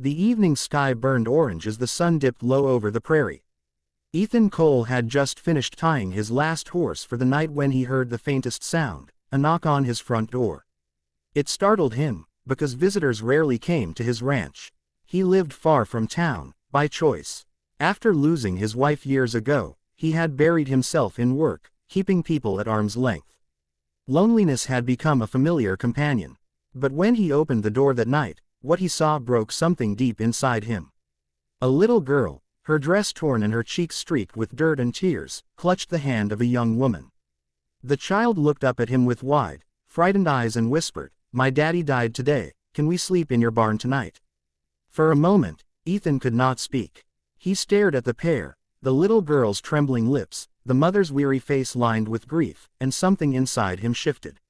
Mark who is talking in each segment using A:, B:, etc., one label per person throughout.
A: The evening sky burned orange as the sun dipped low over the prairie. Ethan Cole had just finished tying his last horse for the night when he heard the faintest sound, a knock on his front door. It startled him, because visitors rarely came to his ranch. He lived far from town, by choice. After losing his wife years ago, he had buried himself in work, keeping people at arm's length. Loneliness had become a familiar companion. But when he opened the door that night, what he saw broke something deep inside him. A little girl, her dress torn and her cheeks streaked with dirt and tears, clutched the hand of a young woman. The child looked up at him with wide, frightened eyes and whispered, "My daddy died today, can we sleep in your barn tonight?" For a moment, Ethan could not speak. He stared at the pair, the little girl's trembling lips, the mother's weary face lined with grief, and something inside him shifted.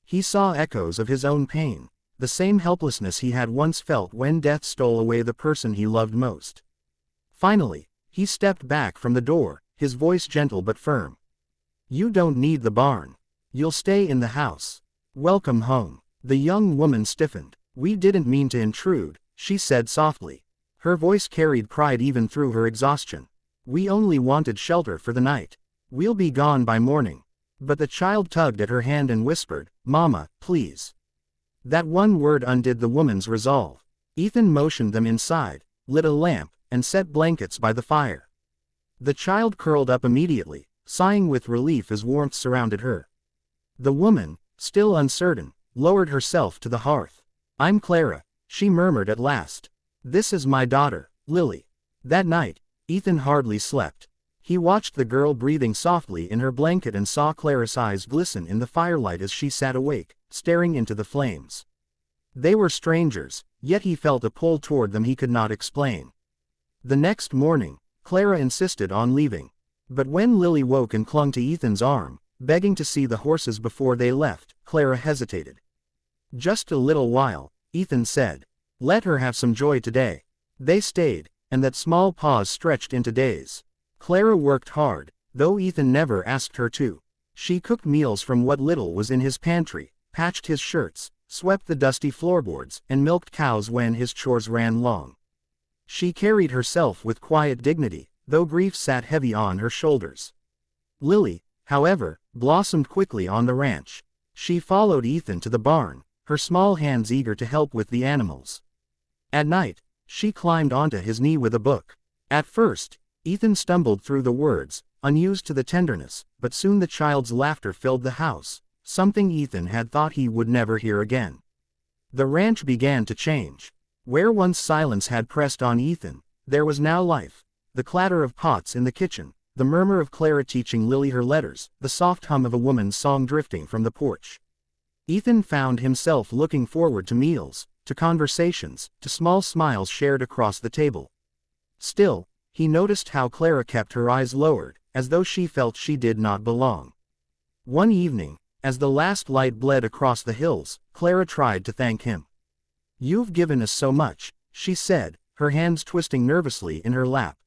A: He saw echoes of his own pain, the same helplessness he had once felt when death stole away the person he loved most. Finally, he stepped back from the door, his voice gentle but firm. "You don't need the barn. You'll stay in the house. Welcome home." The young woman stiffened. "We didn't mean to intrude," she said softly. Her voice carried pride even through her exhaustion. "We only wanted shelter for the night. We'll be gone by morning." But the child tugged at her hand and whispered, "Mama, please." That one word undid the woman's resolve. Ethan motioned them inside, lit a lamp, and set blankets by the fire. The child curled up immediately, sighing with relief as warmth surrounded her. The woman, still uncertain, lowered herself to the hearth. "I'm Clara," she murmured at last. "This is my daughter, Lily." That night, Ethan hardly slept. He watched the girl breathing softly in her blanket and saw Clara's eyes glisten in the firelight as she sat awake, staring into the flames. They were strangers, yet he felt a pull toward them he could not explain. The next morning, Clara insisted on leaving. But when Lily woke and clung to Ethan's arm, begging to see the horses before they left, Clara hesitated. "Just a little while," Ethan said. "Let her have some joy today." They stayed, and that small pause stretched into days. Clara worked hard, though Ethan never asked her to. She cooked meals from what little was in his pantry, patched his shirts, swept the dusty floorboards, and milked cows when his chores ran long. She carried herself with quiet dignity, though grief sat heavy on her shoulders. Lily, however, blossomed quickly on the ranch. She followed Ethan to the barn, her small hands eager to help with the animals. At night, she climbed onto his knee with a book. At first, Ethan stumbled through the words, unused to the tenderness, but soon the child's laughter filled the house, something Ethan had thought he would never hear again. The ranch began to change. Where once silence had pressed on Ethan, there was now life. The clatter of pots in the kitchen, the murmur of Clara teaching Lily her letters, the soft hum of a woman's song drifting from the porch. Ethan found himself looking forward to meals, to conversations, to small smiles shared across the table. Still, he noticed how Clara kept her eyes lowered, as though she felt she did not belong. One evening, as the last light bled across the hills, Clara tried to thank him. "You've given us so much," she said, her hands twisting nervously in her lap.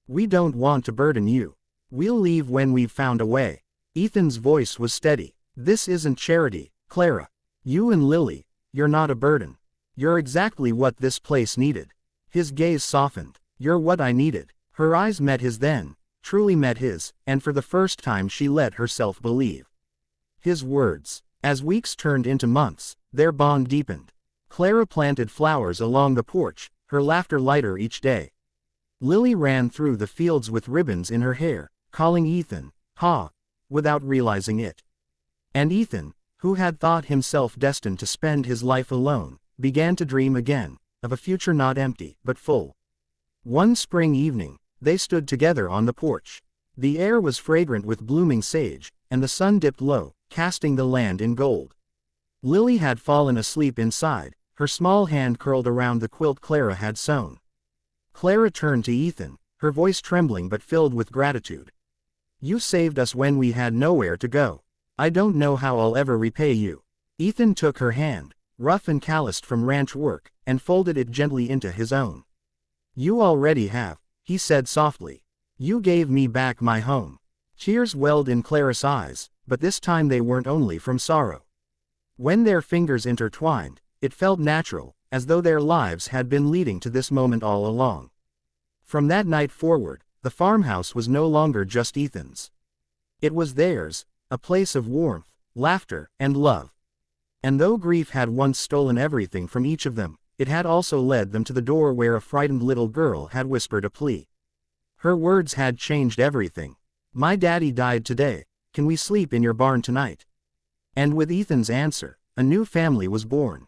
A: "We don't want to burden you. We'll leave when we've found a way." Ethan's voice was steady. "This isn't charity, Clara. You and Lily, you're not a burden. You're exactly what this place needed." His gaze softened. "You're what I needed." Her eyes met his then, truly met his, and for the first time she let herself believe his words. As weeks turned into months, their bond deepened. Clara planted flowers along the porch, her laughter lighter each day. Lily ran through the fields with ribbons in her hair, calling Ethan, "Ha," without realizing it. And Ethan, who had thought himself destined to spend his life alone, began to dream again, of a future not empty, but full. One spring evening, they stood together on the porch. The air was fragrant with blooming sage, and the sun dipped low, casting the land in gold. Lily had fallen asleep inside, her small hand curled around the quilt Clara had sewn. Clara turned to Ethan, her voice trembling but filled with gratitude. "You saved us when we had nowhere to go. I don't know how I'll ever repay you." Ethan took her hand, rough and calloused from ranch work, and folded it gently into his own. "You already have," he said softly. "You gave me back my home." Tears welled in Clara's eyes, but this time they weren't only from sorrow. When their fingers intertwined, it felt natural, as though their lives had been leading to this moment all along. From that night forward, the farmhouse was no longer just Ethan's. It was theirs, a place of warmth, laughter, and love. And though grief had once stolen everything from each of them, it had also led them to the door where a frightened little girl had whispered a plea. Her words had changed everything. "My daddy died today. Can we sleep in your barn tonight?" And with Ethan's answer, a new family was born.